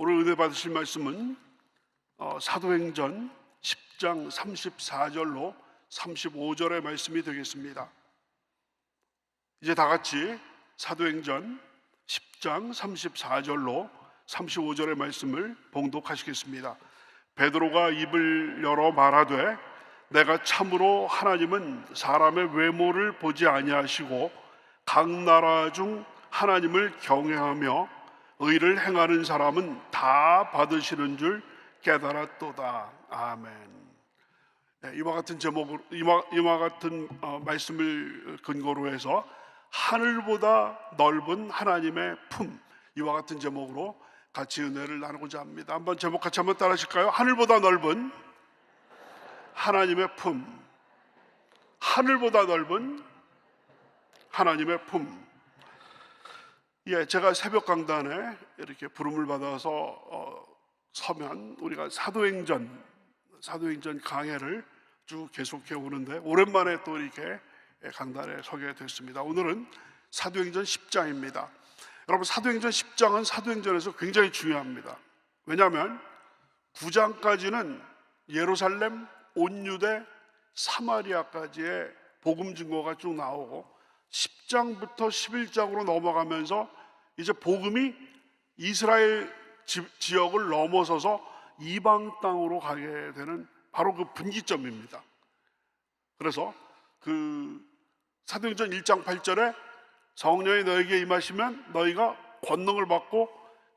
오늘 은혜 받으실 말씀은 사도행전 10장 34절로 35절의 말씀이 되겠습니다. 이제 다 같이 사도행전 10장 34절로 35절의 말씀을 봉독하시겠습니다. 베드로가 입을 열어 말하되 내가 참으로 하나님은 사람의 외모를 보지 아니하시고 각 나라 중 하나님을 경외하며 의를 행하는 사람은 다 받으시는 줄 깨달았도다. 아멘. 이와 같은 제목으로 이와 같은 말씀을 근거로 해서 하늘보다 넓은 하나님의 품, 이와 같은 제목으로 같이 은혜를 나누고자 합니다. 한번 제목 같이 한번 따라하실까요? 하늘보다 넓은 하나님의 품, 하늘보다 넓은 하나님의 품. 제가 새벽 강단에 이렇게 부름을 받아서 서면 우리가 사도행전 강해를 쭉 계속해 오는데 오랜만에 또 이렇게 강단에 서게 됐습니다. 오늘은 사도행전 10장입니다. 여러분, 사도행전 10장은 사도행전에서 굉장히 중요합니다. 왜냐하면 9장까지는 예루살렘, 온 유대, 사마리아까지의 복음 증거가 쭉 나오고 10장부터 11장으로 넘어가면서 이제 복음이 이스라엘 지역을 넘어서서 이방 땅으로 가게 되는 바로 그 분기점입니다. 그래서 그 사도행전 1장 8절에 성령이 너에게 임하시면 너희가 권능을 받고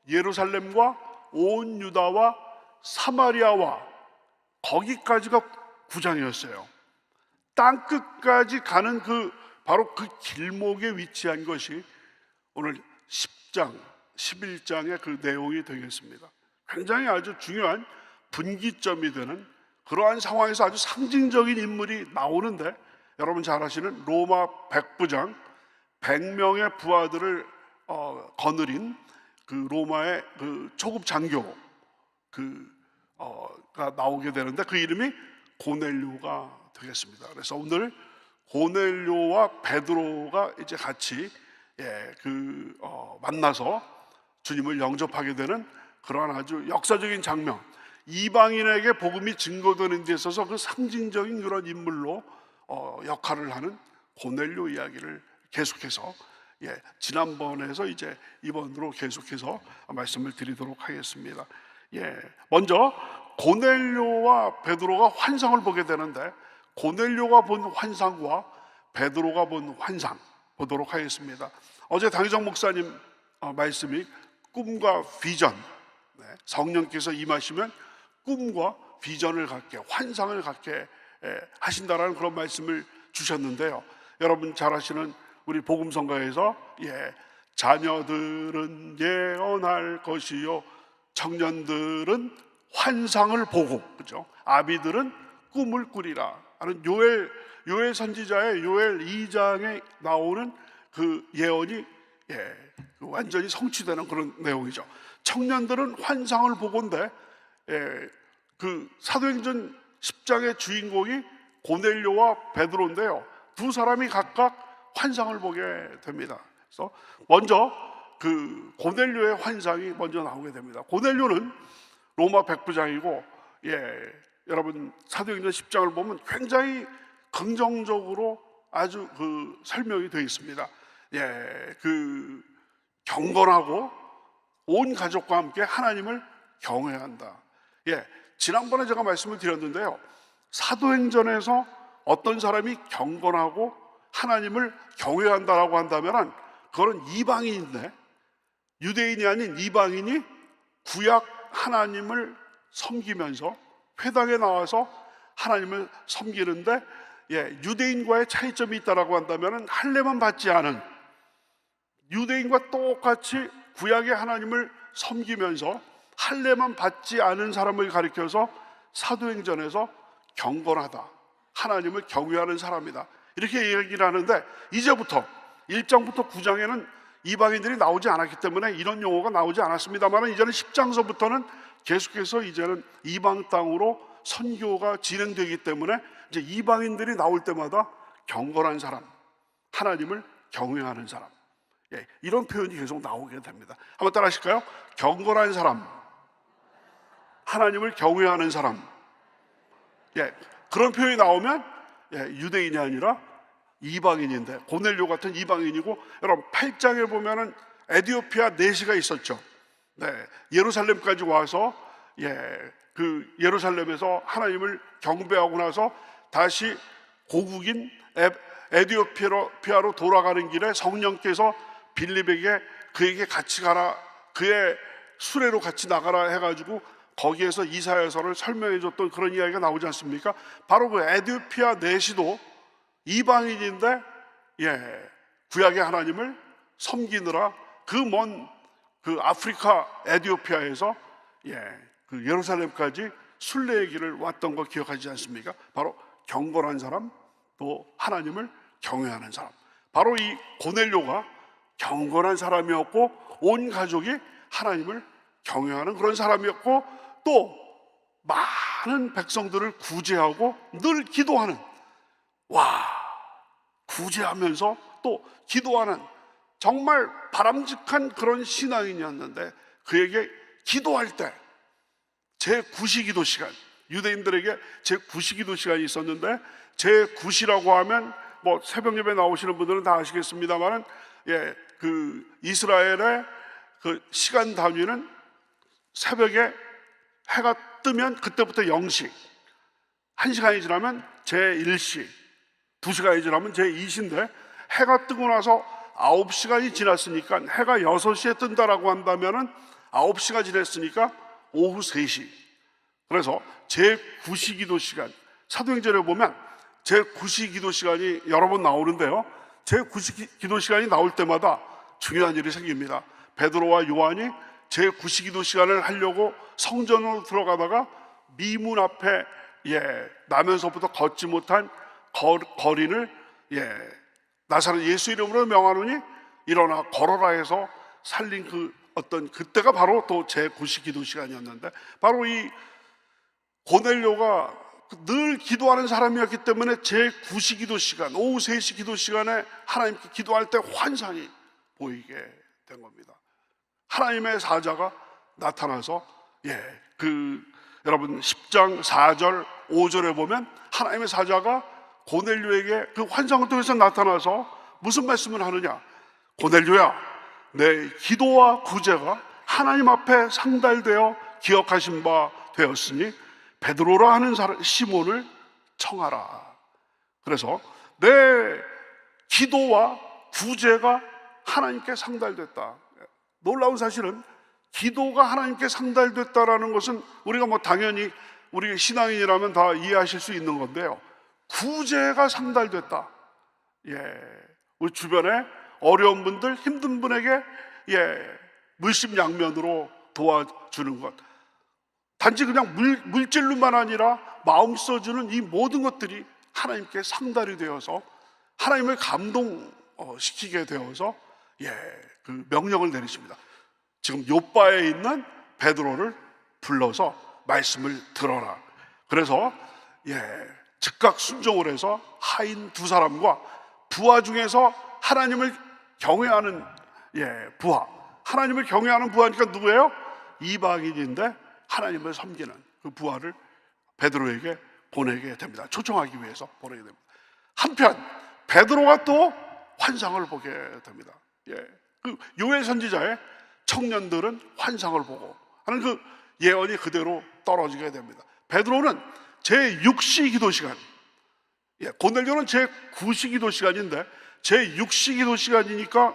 예루살렘과 온 유다와 사마리아와, 거기까지가 9장이었어요. 땅 끝까지 가는 바로 그 길목에 위치한 것이 오늘 10장, 11장의 그 내용이 되겠습니다. 굉장히 아주 중요한 분기점이 되는 그러한 상황에서 아주 상징적인 인물이 나오는데, 여러분 잘 아시는 로마 백부장 100명의 부하들을 거느린 그 로마의 그 초급 장교 가 나오게 되는데 그 이름이 고넬료가 되겠습니다. 그래서 오늘 고넬료와 베드로가 이제 같이 만나서 주님을 영접하게 되는 그러한 아주 역사적인 장면, 이방인에게 복음이 증거되는 데 있어서 그 상징적인 그런 인물로 역할을 하는 고넬료 이야기를 계속해서 지난번에서 이제 이번으로 계속해서 말씀을 드리도록 하겠습니다. 먼저 고넬료와 베드로가 환상을 보게 되는데, 고넬료가 본 환상과 베드로가 본 환상 보도록 하겠습니다. 어제 당희정 목사님 말씀이 꿈과 비전, 성령께서 임하시면 꿈과 비전을 갖게, 환상을 갖게 하신다라는 그런 말씀을 주셨는데요. 여러분 잘 아시는 우리 복음성가에서 자녀들은 예언할 것이요 청년들은 환상을 보고, 그죠? 아비들은 꿈을 꾸리라 하는 요엘 선지자의 요엘 2장에 나오는 그 예언이 완전히 성취되는 그런 내용이죠. 청년들은 환상을 보건대 그 사도행전 10장의 주인공이 고넬료와 베드로인데요, 두 사람이 각각 환상을 보게 됩니다. 그래서 먼저 그 고넬료의 환상이 먼저 나오게 됩니다. 고넬료는 로마 백부장이고, 여러분 사도행전 10장을 보면 굉장히 긍정적으로 아주 그 설명이 되어 있습니다. 그 경건하고 온 가족과 함께 하나님을 경외한다. 지난번에 제가 말씀을 드렸는데요, 사도행전에서 어떤 사람이 경건하고 하나님을 경외한다라고 한다면 그거는 이방인인데, 유대인이 아닌 이방인이 구약 하나님을 섬기면서 회당에 나와서 하나님을 섬기는데 유대인과의 차이점이 있다라고 한다면 할례만 받지 않은, 유대인과 똑같이 구약의 하나님을 섬기면서 할례만 받지 않은 사람을 가리켜서 사도행전에서 경건하다, 하나님을 경외하는 사람이다, 이렇게 얘기를 하는데, 이제부터 1장부터 9장에는 이방인들이 나오지 않았기 때문에 이런 용어가 나오지 않았습니다만, 이제는 10장서부터는 계속해서 이제는 이방 땅으로 선교가 진행되기 때문에 이제 이방인들이 나올 때마다 경건한 사람, 하나님을 경외하는 사람, 이런 표현이 계속 나오게 됩니다. 한번 따라 하실까요? 경건한 사람, 하나님을 경외하는 사람. 그런 표현이 나오면 유대인이 아니라 이방인인데, 고넬료 같은 이방인이고, 여러분 8장에 보면은 에디오피아 내시가 있었죠. 예루살렘까지 와서 그 예루살렘에서 하나님을 경배하고 나서 다시 고국인 에디오피아로 돌아가는 길에 성령께서 빌립에게 그에게 같이 가라, 그의 수레로 같이 나가라 해가지고 거기에서 이사야서를 설명해 줬던 그런 이야기가 나오지 않습니까? 바로 그 에디오피아 내시도 이방인인데 구약의 하나님을 섬기느라 그 먼 그 아프리카 에디오피아에서 그 예루살렘까지 순례의 길을 왔던 거 기억하지 않습니까? 바로 경건한 사람, 또 하나님을 경외하는 사람. 바로 이 고넬료가 경건한 사람이었고 온 가족이 하나님을 경외하는 그런 사람이었고, 또 많은 백성들을 구제하고 늘 기도하는, 구제하면서 또 기도하는 정말 바람직한 그런 신앙인이었는데, 그에게 기도할 때 제9시기도 시간, 유대인들에게 제9시기도 시간이 있었는데, 제9시라고 하면 뭐 새벽 예배 나오시는 분들은 다 아시겠습니다만은 그 이스라엘의 그 시간 단위는 새벽에 해가 뜨면 그때부터 0시, 1시간이 지나면 제1시, 2시간이 지나면 제2시인데, 해가 뜨고 나서 9시간이 지났으니까, 해가 6시에 뜬다라고 한다면은 9시가 지났으니까 오후 3시. 그래서 제9시 기도 시간, 사도행전에 보면 제9시 기도 시간이 여러 번 나오는데요, 제9시 기도 시간이 나올 때마다 중요한 일이 생깁니다. 베드로와 요한이 제9시 기도 시간을 하려고 성전으로 들어가다가 미문 앞에 나면서부터 걷지 못한 거린을 나사렛 예수 이름으로 명하노니 일어나 걸어라 해서 살린 그때가 바로 또 제9시 기도 시간이었는데, 바로 이 고넬료가 늘 기도하는 사람이었기 때문에 제9시 기도 시간, 오후 3시 기도 시간에 하나님께 기도할 때 환상이 보이게 된 겁니다. 하나님의 사자가 나타나서 여러분 10장 4절 5절에 보면 하나님의 사자가 고넬료에게 그 환상을 통해서 나타나서 무슨 말씀을 하느냐? 고넬료야, 내 기도와 구제가 하나님 앞에 상달되어 기억하신 바 되었으니 베드로라 하는 사람 시몬을 청하라. 그래서 내 기도와 구제가 하나님께 상달됐다. 놀라운 사실은 기도가 하나님께 상달됐다라는 것은 우리가 뭐 당연히 우리 신앙인이라면 다 이해하실 수 있는 건데요, 구제가 상달됐다. 우리 주변에 어려운 분들, 힘든 분에게 물심양면으로 도와주는 것, 단지 그냥 물질로만 아니라 마음 써주는 이 모든 것들이 하나님께 상달이 되어서 하나님을 감동시키게 되어서 그 명령을 내리십니다. 지금 요바에 있는 베드로를 불러서 말씀을 들어라. 그래서 즉각 순종을 해서 하인 2사람과 부하 중에서 하나님을 경외하는 부하, 하나님을 경외하는 부하니까 누구예요? 이방인인데 하나님을 섬기는 그 부하를 베드로에게 보내게 됩니다. 초청하기 위해서 보내게 됩니다. 한편 베드로가 또 환상을 보게 됩니다. 그 요엘 선지자의 청년들은 환상을 보고 하는 그 예언이 그대로 떨어지게 됩니다. 베드로는 제6시 기도 시간, 고넬료는 제9시 기도 시간인데 제6시 기도 시간이니까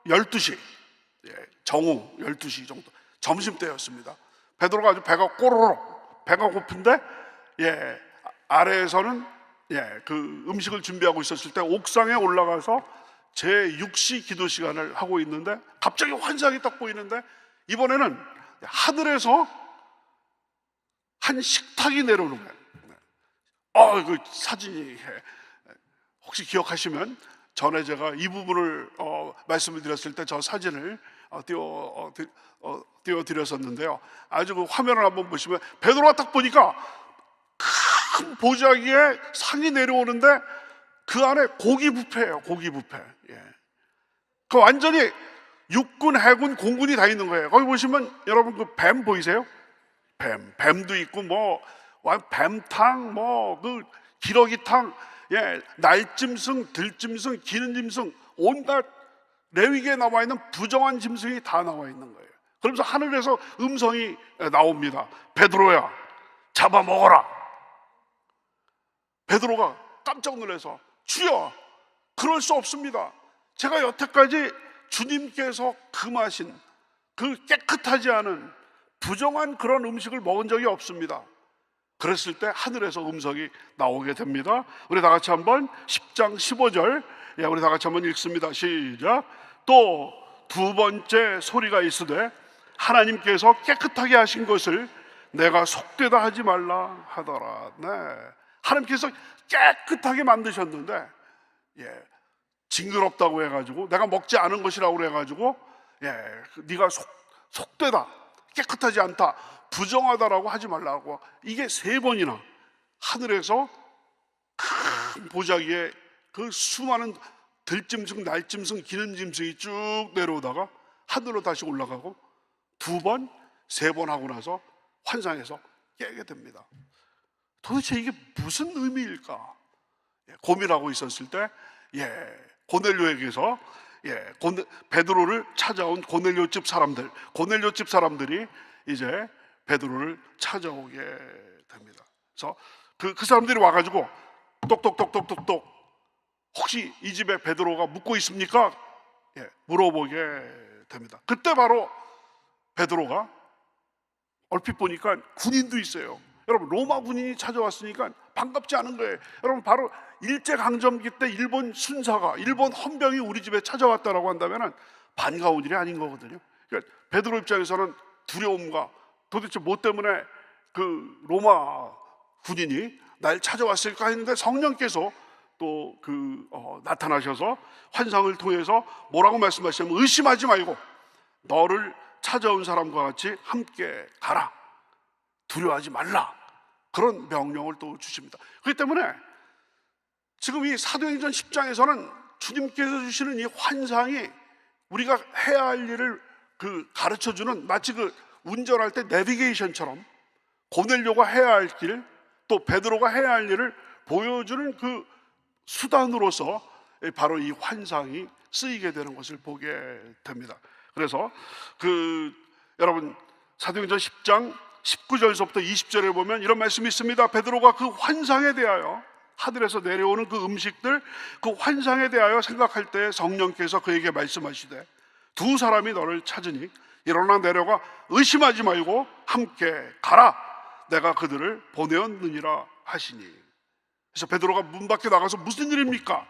12시, 정오 12시 정도, 점심때였습니다. 베드로가 아주 배가 꼬르륵, 배가 고픈데 아래에서는 그 음식을 준비하고 있었을 때 옥상에 올라가서 제6시 기도 시간을 하고 있는데 갑자기 환상이 딱 보이는데, 이번에는 하늘에서 한 식탁이 내려오는 거예요. 그 사진이 혹시 기억하시면 전에 제가 이 부분을 말씀을 드렸을 때 저 사진을 띄워드렸었는데요. 아주 그 화면을 한번 보시면 베드로가 딱 보니까 큰 보자기에 상이 내려오는데 그 안에 고기 뷔페예요. 고기 뷔페. 그 완전히 육군, 해군, 공군이 다 있는 거예요. 거기 보시면 여러분 그 뱀 보이세요? 뱀도 있고 뭐 뱀탕, 뭐 그 기러기탕, 예, 날짐승, 들짐승, 기는 짐승, 온갖 레위기에 나와 있는 부정한 짐승이 다 나와 있는 거예요. 그러면서 하늘에서 음성이 나옵니다. 베드로야, 잡아먹어라. 베드로가 깜짝 놀라서 주여, 그럴 수 없습니다. 제가 여태까지 주님께서 금하신 그 깨끗하지 않은 부정한 그런 음식을 먹은 적이 없습니다. 그랬을 때 하늘에서 음성이 나오게 됩니다. 우리 다 같이 한번 10장 15절, 예, 우리 다 같이 한번 읽습니다. 시작. 또 두 번째 소리가 있으되 하나님께서 깨끗하게 하신 것을 내가 속되다 하지 말라 하더라. 네, 하나님께서 깨끗하게 만드셨는데, 예, 징그럽다고 해가지고 내가 먹지 않은 것이라고 해가지고, 예, 네가 속되다, 깨끗하지 않다, 부정하다라고 하지 말라고, 이게 3번이나 하늘에서 큰 보자기에 그 수많은 들짐승, 날짐승, 기는 짐승이 쭉 내려오다가 하늘로 다시 올라가고 2번, 3번 하고 나서 환상에서 깨게 됩니다. 도대체 이게 무슨 의미일까? 고민하고 있었을 때, 예, 고넬료에게서, 예, 베드로를 찾아온 고넬료 집 사람들이 이제 베드로를 찾아오게 됩니다. 그래서 그 사람들이 와가지고 똑똑똑똑똑똑, 혹시 이 집에 베드로가 묵고 있습니까? 예, 물어보게 됩니다. 그때 바로 베드로가 얼핏 보니까 군인도 있어요. 여러분, 로마 군인이 찾아왔으니까 반갑지 않은 거예요. 여러분, 바로 일제강점기 때 일본 순사가, 일본 헌병이 우리 집에 찾아왔다라고 한다면 반가운 일이 아닌 거거든요. 그러니까 베드로 입장에서는 두려움과, 도대체 뭐 때문에 그 로마 군인이 날 찾아왔을까 했는데 성령께서 또 나타나셔서 환상을 통해서 뭐라고 말씀하시냐면, 의심하지 말고 너를 찾아온 사람과 같이 함께 가라, 두려워하지 말라, 그런 명령을 또 주십니다. 그렇기 때문에 지금 이 사도행전 10장에서는 주님께서 주시는 이 환상이 우리가 해야 할 일을 가르쳐주는, 마치 운전할 때 내비게이션처럼 고넬료가 해야 할 길, 또 베드로가 해야 할 일을 보여주는 그 수단으로서 바로 이 환상이 쓰이게 되는 것을 보게 됩니다. 그래서 여러분, 사도행전 10장 19절에서부터 20절에 보면 이런 말씀이 있습니다. 베드로가 그 환상에 대하여, 하늘에서 내려오는 그 음식들, 그 환상에 대하여 생각할 때 성령께서 그에게 말씀하시되, 두 사람이 너를 찾으니 일어나 내려가 의심하지 말고 함께 가라, 내가 그들을 보내었느니라 하시니. 그래서 베드로가 문 밖에 나가서 무슨 일입니까?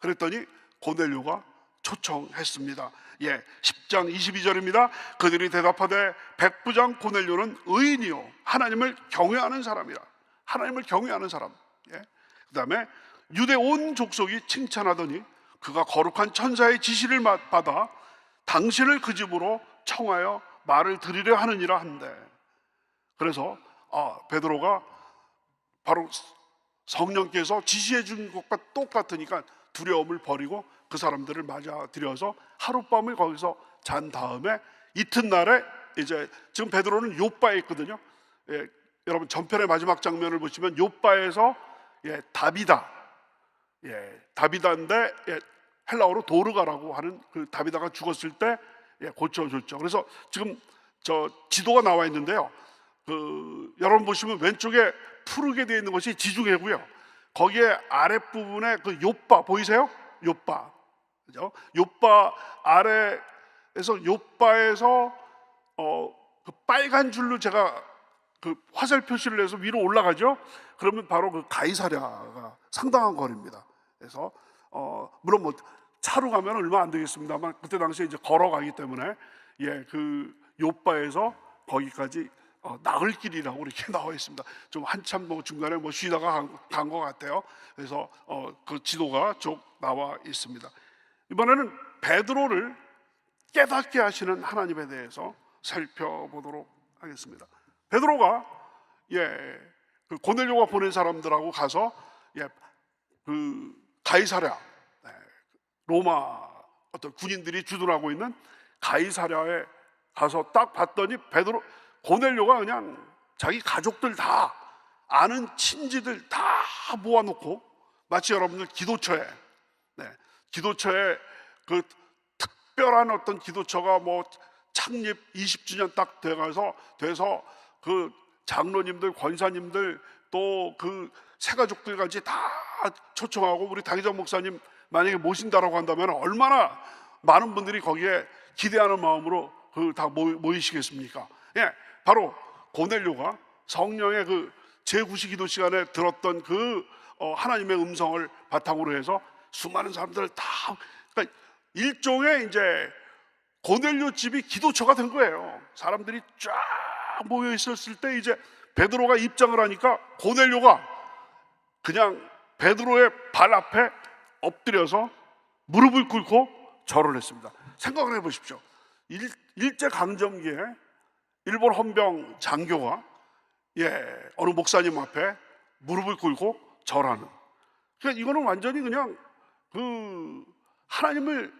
그랬더니 고넬료가 초청했습니다. 예, 10장 22절입니다. 그들이 대답하되 백부장 고넬료는 의인이요 하나님을 경외하는 사람이라. 하나님을 경외하는 사람. 예. 그 다음에 유대 온 족속이 칭찬하더니 그가 거룩한 천사의 지시를 받아 당신을 그 집으로 청하여 말을 드리려 하느니라 한대. 그래서 베드로가 바로 성령께서 지시해 준 것과 똑같으니까 두려움을 버리고 그 사람들을 맞아들여서 하룻밤을 거기서 잔 다음에 이튿날에, 이제 지금 베드로는 요바에 있거든요. 예, 여러분, 전편의 마지막 장면을 보시면 요바에서, 예, 다비다인데, 예, 헬라어로 도르가라고 하는 그 다비다가 죽었을 때, 예, 고쳐줬죠. 그래서 지금 저 지도가 나와 있는데요. 여러분 보시면 왼쪽에 푸르게 되어 있는 것이 지중해고요. 거기에 아랫부분에 요바 보이세요? 요바, 그죠? 요바 아래에서, 요바에서 그 빨간 줄로 제가 화살 표시를 해서 위로 올라가죠. 그러면 바로 가이사랴가 상당한 거리입니다. 그래서 물론 뭐 차로 가면 얼마 안 되겠습니다만, 그때 당시에 이제 걸어가기 때문에, 예, 요바에서 거기까지 나흘 길이라고 이렇게 나와 있습니다. 좀 한참 중간에 쉬다가 간 것 같아요. 그래서 그 지도가 쭉 나와 있습니다. 이번에는 베드로를 깨닫게 하시는 하나님에 대해서 살펴보도록 하겠습니다. 베드로가, 예, 고넬료가 보낸 사람들하고 가서, 예, 가이사랴, 로마 어떤 군인들이 주둔하고 있는 가이사랴에 가서 딱 봤더니 고넬료가 그냥 자기 가족들 다, 아는 친지들 다 모아놓고, 마치 여러분들 기도처에, 기도처에 그 특별한 어떤 기도처가 뭐 창립 20주년 딱 돼서 그 장로님들, 권사님들, 또 그 새가족들 같이 다 초청하고, 우리 당회장 목사님 만약에 모신다라고 한다면 얼마나 많은 분들이 거기에 기대하는 마음으로 그 다 모이시겠습니까? 예, 바로 고넬료가 성령의 그 제9시 기도 시간에 들었던 그 하나님의 음성을 바탕으로 해서 수많은 사람들 다, 그러니까 일종의 이제 고넬료 집이 기도처가 된 거예요. 사람들이 쫙 모여 있었을 때 이제 베드로가 입장을 하니까 고넬료가 그냥 베드로의 발 앞에 엎드려서 무릎을 꿇고 절을 했습니다. 생각을 해보십시오. 일제강점기에 일본 헌병 장교가 어느 목사님 앞에 무릎을 꿇고 절하는, 그러니까 이거는 완전히 그냥 그 하나님을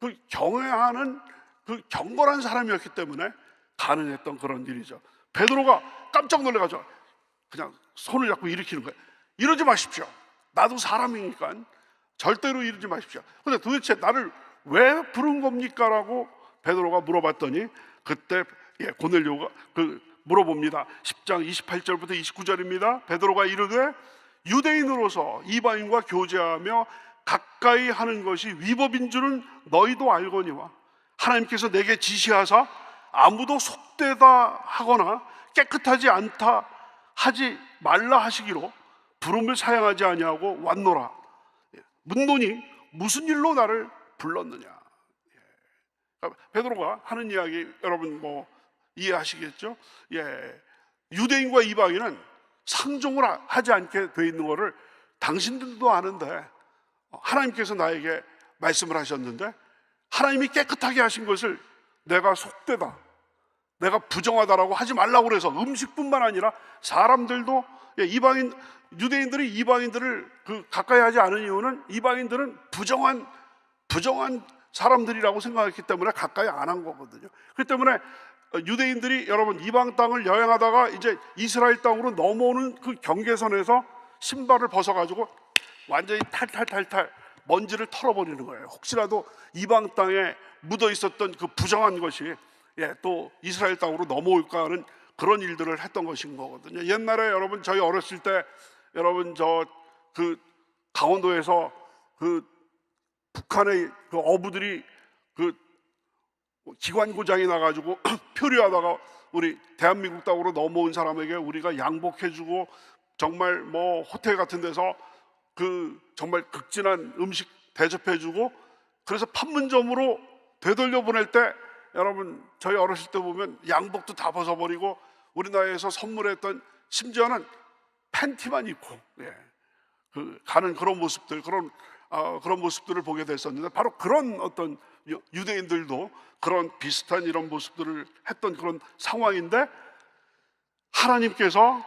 그 경외하는 그 경건한 사람이었기 때문에 가능했던 그런 일이죠. 베드로가 깜짝 놀라가지고 그냥 손을 잡고 일으키는 거예요. 이러지 마십시오. 나도 사람이니까 절대로 이러지 마십시오. 근데 도대체 나를 왜 부른 겁니까? 라고 베드로가 물어봤더니, 그때 고넬료가 물어봅니다. 10장 28절부터 29절입니다. 베드로가 이르되 유대인으로서 이방인과 교제하며 가까이 하는 것이 위법인 줄은 너희도 알거니와, 하나님께서 내게 지시하사 아무도 속되다 하거나 깨끗하지 않다 하지 말라 하시기로 부름을 사양하지 아니하고 왔노라. 묻노니 무슨 일로 나를 불렀느냐. 베드로가 하는 이야기 여러분 뭐 이해하시겠죠? 유대인과 이방인은 상종을 하지 않게 돼 있는 거를 당신들도 아는데, 하나님께서 나에게 말씀을 하셨는데, 하나님이 깨끗하게 하신 것을 내가 속되다, 내가 부정하다라고 하지 말라고 그래서, 음식뿐만 아니라 사람들도, 유대인들이 이방인들을 가까이 하지 않은 이유는 이방인들은 부정한 사람들이라고 생각했기 때문에 가까이 안 한 거거든요. 그렇기 때문에 유대인들이 여러분 이방 땅을 여행하다가 이제 이스라엘 땅으로 넘어오는 그 경계선에서 신발을 벗어가지고 완전히 탈탈 먼지를 털어버리는 거예요. 혹시라도 이방 땅에 묻어 있었던 그 부정한 것이 또 이스라엘 땅으로 넘어올까 하는 그런 일들을 했던 것인 거거든요. 옛날에 여러분 저희 어렸을 때 여러분 그 강원도에서 그 북한의 그 어부들이 그 기관고장이 나가지고 표류하다가 우리 대한민국 땅으로 넘어온 사람에게 우리가 양복해주고 정말 뭐 호텔 같은 데서 그 정말 극진한 음식 대접해주고, 그래서 판문점으로 되돌려 보낼 때 여러분 저희 어렸을 때 보면 양복도 다 벗어버리고 우리나라에서 선물했던, 심지어는 팬티만 입고 가는 그런 모습들, 그런 모습들을 보게 됐었는데, 바로 그런 어떤 유대인들도 그런 비슷한 이런 모습들을 했던 그런 상황인데, 하나님께서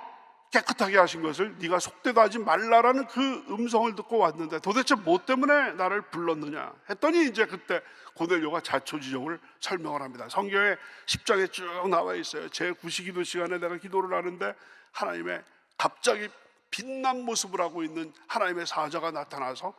깨끗하게 하신 것을 네가 속되다 하지 말라라는 그 음성을 듣고 왔는데, 도대체 뭐 때문에 나를 불렀느냐 했더니 이제 그때 고넬료가 자초지종을 설명을 합니다. 성경에 10장에 쭉 나와 있어요. 제9시 기도 시간에 내가 기도를 하는데 하나님의 갑자기 빛난 모습을 하고 있는 하나님의 사자가 나타나서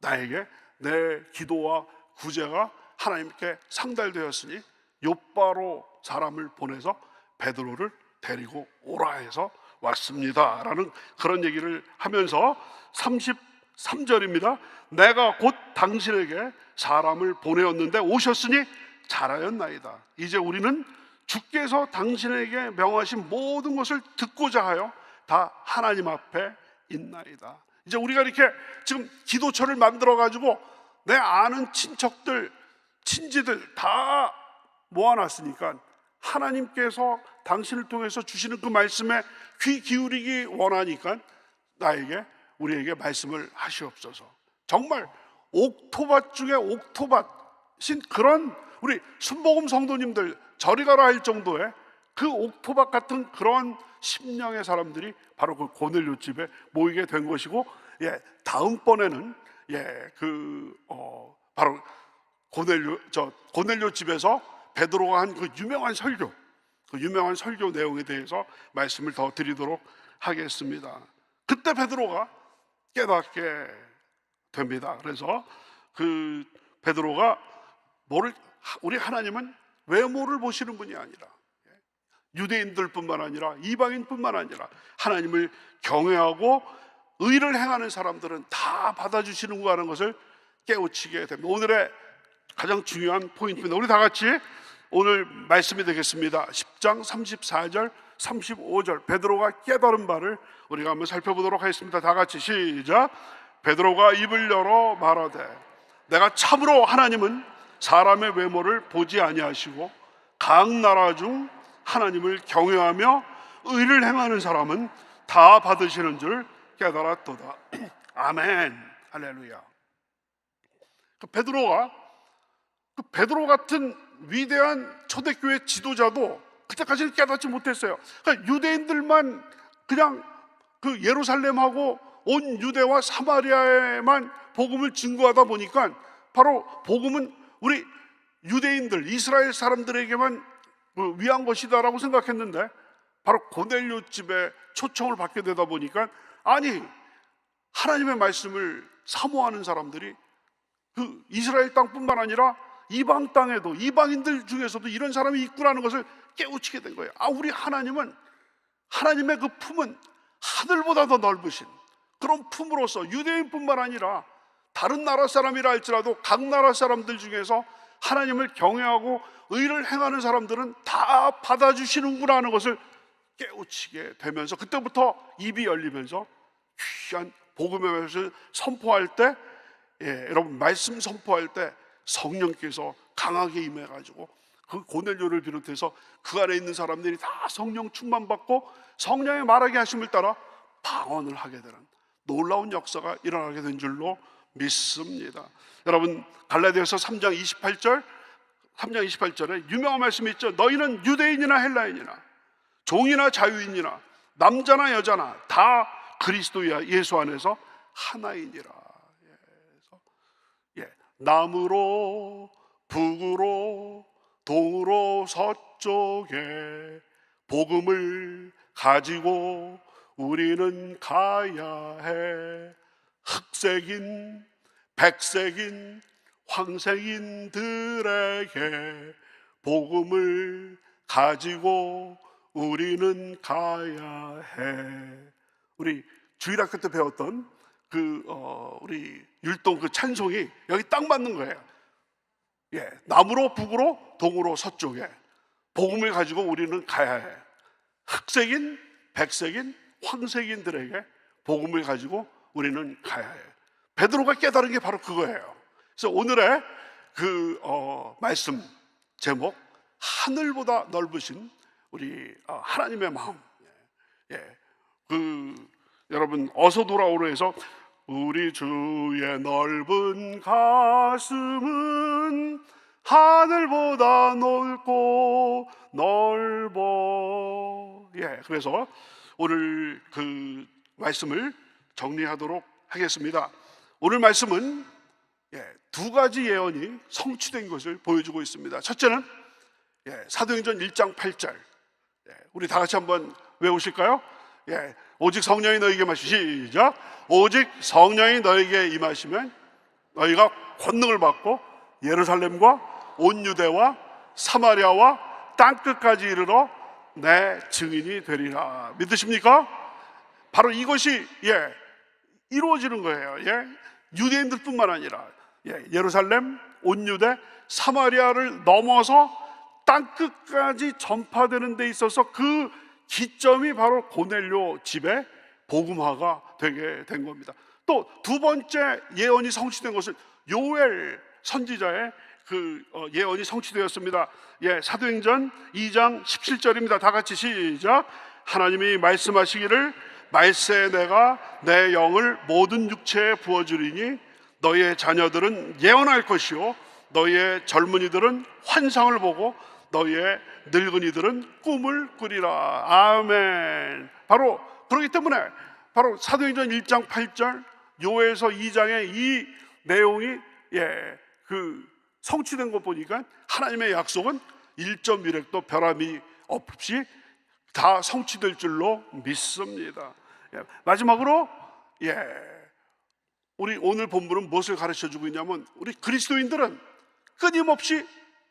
나에게 내 기도와 구제가 하나님께 상달되었으니 욥바로 사람을 보내서 베드로를 데리고 오라 해서 왔습니다 라는 그런 얘기를 하면서 33절입니다. 내가 곧 당신에게 사람을 보내었는데 오셨으니 잘하였나이다. 이제 우리는 주께서 당신에게 명하신 모든 것을 듣고자 하여 다 하나님 앞에 있나이다. 이제 우리가 이렇게 지금 기도처를 만들어 가지고 내 아는 친척들, 친지들 다 모아놨으니까 하나님께서 당신을 통해서 주시는 그 말씀에 귀 기울이기 원하니까 우리에게 말씀을 하시옵소서. 정말 옥토밭 중에 옥토밭인 그런 우리 순복음 성도님들 저리 가라 할 정도의 그 옥토밭 같은 그런 심령의 사람들이 바로 그 고넬료 집에 모이게 된 것이고, 다음번에는 바로 고넬료 집에서 베드로가 한 그 유명한 설교, 그 유명한 설교 내용에 대해서 말씀을 더 드리도록 하겠습니다. 그때 베드로가 깨닫게 됩니다. 그래서 그 베드로가 우리 하나님은 외모를 보시는 분이 아니라 유대인들뿐만 아니라 이방인뿐만 아니라 하나님을 경외하고 의를 행하는 사람들은 다 받아주시는구나 하는 것을 깨우치게 됩니다. 오늘의 가장 중요한 포인트입니다. 우리 다 같이 오늘 말씀이 되겠습니다. 10장 34절 35절 베드로가 깨달은 바를 우리가 한번 살펴보도록 하겠습니다. 다 같이 시작. 베드로가 입을 열어 말하되 내가 참으로 하나님은 사람의 외모를 보지 아니하시고 각 나라 중 하나님을 경외하며 의를 행하는 사람은 다 받으시는 줄 깨달았도다. 아멘. 할렐루야. 베드로 같은 위대한 초대교회 지도자도 그때까지는 깨닫지 못했어요. 그러니까 유대인들만 그냥 그 예루살렘하고 온 유대와 사마리아에만 복음을 증거하다 보니까 바로 복음은 우리 유대인들 이스라엘 사람들에게만 위한 것이다라고 생각했는데 바로 고넬료 집에 초청을 받게 되다 보니까 아니 하나님의 말씀을 사모하는 사람들이 그 이스라엘 땅뿐만 아니라 이방 땅에도 이방인들 중에서도 이런 사람이 있구나는 것을 깨우치게 된 거예요. 우리 하나님은 하나님의 그 품은 하늘보다 더 넓으신 그런 품으로서 유대인뿐만 아니라 다른 나라 사람이라 할지라도 각 나라 사람들 중에서 하나님을 경외하고 의를 행하는 사람들은 다 받아주시는구나 하는 것을 깨우치게 되면서 그때부터 입이 열리면서 귀한 복음의 말씀을 선포할 때 여러분 말씀 선포할 때 성령께서 강하게 임해가지고 그 고넬료를 비롯해서 그 안에 있는 사람들이 다 성령 충만받고 성령의 말하게 하심을 따라 방언을 하게 되는 놀라운 역사가 일어나게 된 줄로 믿습니다. 여러분 갈라디아서 3장 28절에 유명한 말씀이 있죠. 너희는 유대인이나 헬라인이나 종이나 자유인이나 남자나 여자나 다 그리스도 예수 안에서 하나이니라. 남으로 북으로 동으로 서쪽에 복음을 가지고 우리는 가야 해. 흑색인 백색인 황색인들에게 복음을 가지고 우리는 가야 해. 우리 주일학교 때 배웠던 우리 율동 그 찬송이 여기 딱 맞는 거예요. 남으로 북으로 동으로 서쪽에 복음을 가지고 우리는 가야 해. 흑색인 백색인 황색인들에게 복음을 가지고 우리는 가야 해. 베드로가 깨달은 게 바로 그거예요. 그래서 오늘의 말씀 제목 하늘보다 넓으신 우리 하나님의 마음. 여러분 어서 돌아오로 해서 우리 주의 넓은 가슴은 하늘보다 넓고 넓어. 그래서 오늘 그 말씀을 정리하도록 하겠습니다. 오늘 말씀은 두 가지 예언이 성취된 것을 보여주고 있습니다. 첫째는 사도행전 1장 8절. 우리 다 같이 한번 외우실까요? 오직 성령이 너에게 임하시면 시작. 오직 성령이 너에게 임하시면 너희가 권능을 받고 예루살렘과 온 유대와 사마리아와 땅끝까지 이르러 내 증인이 되리라. 믿으십니까? 바로 이것이 이루어지는 거예요. 유대인들뿐만 아니라 예루살렘, 온 유대, 사마리아를 넘어서 땅끝까지 전파되는 데 있어서 그 기점이 바로 고넬료 집의 복음화가 되게 된 겁니다. 또 두 번째 예언이 성취된 것은 요엘 선지자의 예언이 성취되었습니다. 사도행전 2장 17절입니다. 다 같이 시작. 하나님이 말씀하시기를 말세 내가 내 영을 모든 육체에 부어주리니 너희의 자녀들은 예언할 것이요 너희의 젊은이들은 환상을 보고 너희의 늙은이들은 꿈을 꾸리라. 아멘. 바로 그렇기 때문에 바로 사도행전 1장 8절 요에서 2장의 이 내용이 성취된 것 보니까 하나님의 약속은 1.1획도 변함이 없이 다 성취될 줄로 믿습니다. 마지막으로 우리 오늘 본문은 무엇을 가르쳐주고 있냐면 우리 그리스도인들은 끊임없이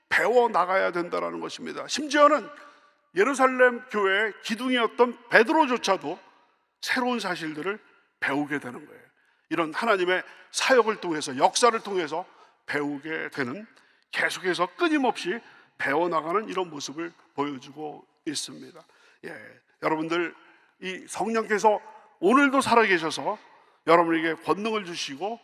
배워나가야 된다는 것입니다. 심지어는 예루살렘 교회의 기둥이었던 베드로조차도 새로운 사실들을 배우게 되는 거예요. 이런 하나님의 사역을 통해서, 역사를 통해서 배우게 되는, 계속해서 끊임없이 배워나가는 이런 모습을 보여주고 있습니다. 여러분들, 이 성령께서 오늘도 살아계셔서 여러분에게 권능을 주시고,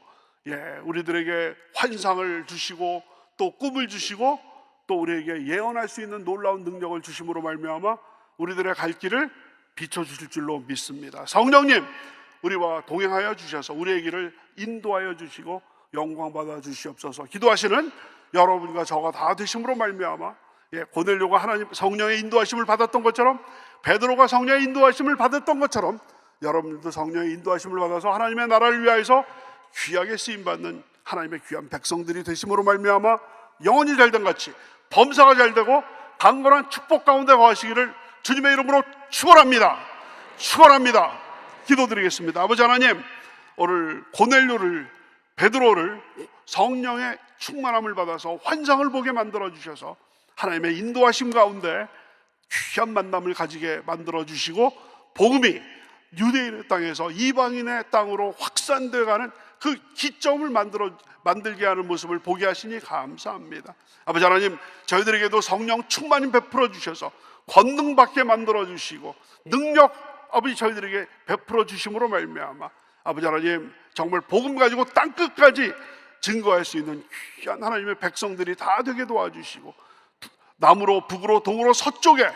우리들에게 환상을 주시고, 또 꿈을 주시고, 또 우리에게 예언할 수 있는 놀라운 능력을 주심으로 말미암아 우리들의 갈 길을 비춰주실 줄로 믿습니다. 성령님, 우리와 동행하여 주셔서 우리의 길을 인도하여 주시고 영광 받아 주시옵소서. 기도하시는 여러분과 저가 다 되심으로 말미암아 고넬료가 하나님 성령의 인도하심을 받았던 것처럼, 베드로가 성령의 인도하심을 받았던 것처럼 여러분들도 성령의 인도하심을 받아서 하나님의 나라를 위하여서 귀하게 쓰임받는 하나님의 귀한 백성들이 되심으로 말미암아 영혼이 잘된 같이 범사가 잘되고 강건한 축복 가운데 거하시기를 주님의 이름으로 축원합니다. 축원합니다. 기도드리겠습니다. 아버지 하나님, 오늘 고넬료를, 베드로를 성령의 충만함을 받아서 환상을 보게 만들어 주셔서 하나님의 인도하심 가운데 귀한 만남을 가지게 만들어 주시고, 복음이 유대인의 땅에서 이방인의 땅으로 확산되어가는 그 기점을 만들게 하는 모습을 보게 하시니 감사합니다. 아버지 하나님, 저희들에게도 성령 충만히 베풀어 주셔서 권능 받게 만들어 주시고 능력 아버지 저희들에게 베풀어 주심으로 말미암아 아버지 하나님, 정말 복음 가지고 땅끝까지 증거할 수 있는 귀한 하나님의 백성들이 다 되게 도와주시고, 남으로 북으로 동으로 서쪽에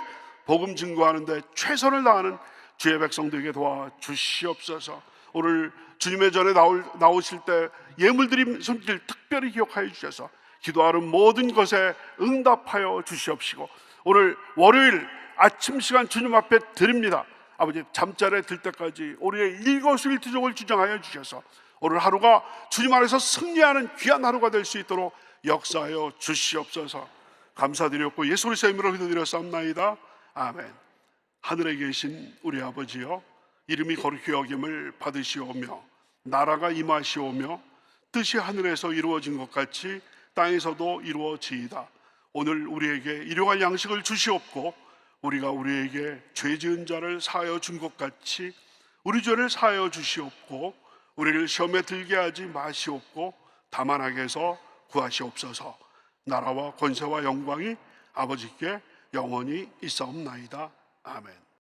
복음 증거하는데 최선을 다하는 주의 백성들에게 도와주시옵소서. 오늘 주님의 전에 나오실 때 예물드림 손길 특별히 기억하여 주셔서 기도하는 모든 것에 응답하여 주시옵시고, 오늘 월요일 아침 시간 주님 앞에 드립니다. 아버지, 잠자리에 들 때까지 우리의 일거수일투족을 주장하여 주셔서 오늘 하루가 주님 안에서 승리하는 귀한 하루가 될 수 있도록 역사하여 주시옵소서. 감사드렸고 예수 그리스도의 이름으로 기도드렸사옵나이다. 아멘. 하늘에 계신 우리 아버지여, 이름이 거룩히 여김을 받으시오며 나라가 임하시오며 뜻이 하늘에서 이루어진 것 같이 땅에서도 이루어지이다. 오늘 우리에게 일용할 양식을 주시옵고, 우리가 우리에게 죄 지은 자를 사하여 준 것 같이 우리 죄를 사하여 주시옵고, 우리를 시험에 들게 하지 마시옵고 다만 악에서 구하시옵소서. 나라와 권세와 영광이 아버지께 영원히 있사옵나이다. 아멘.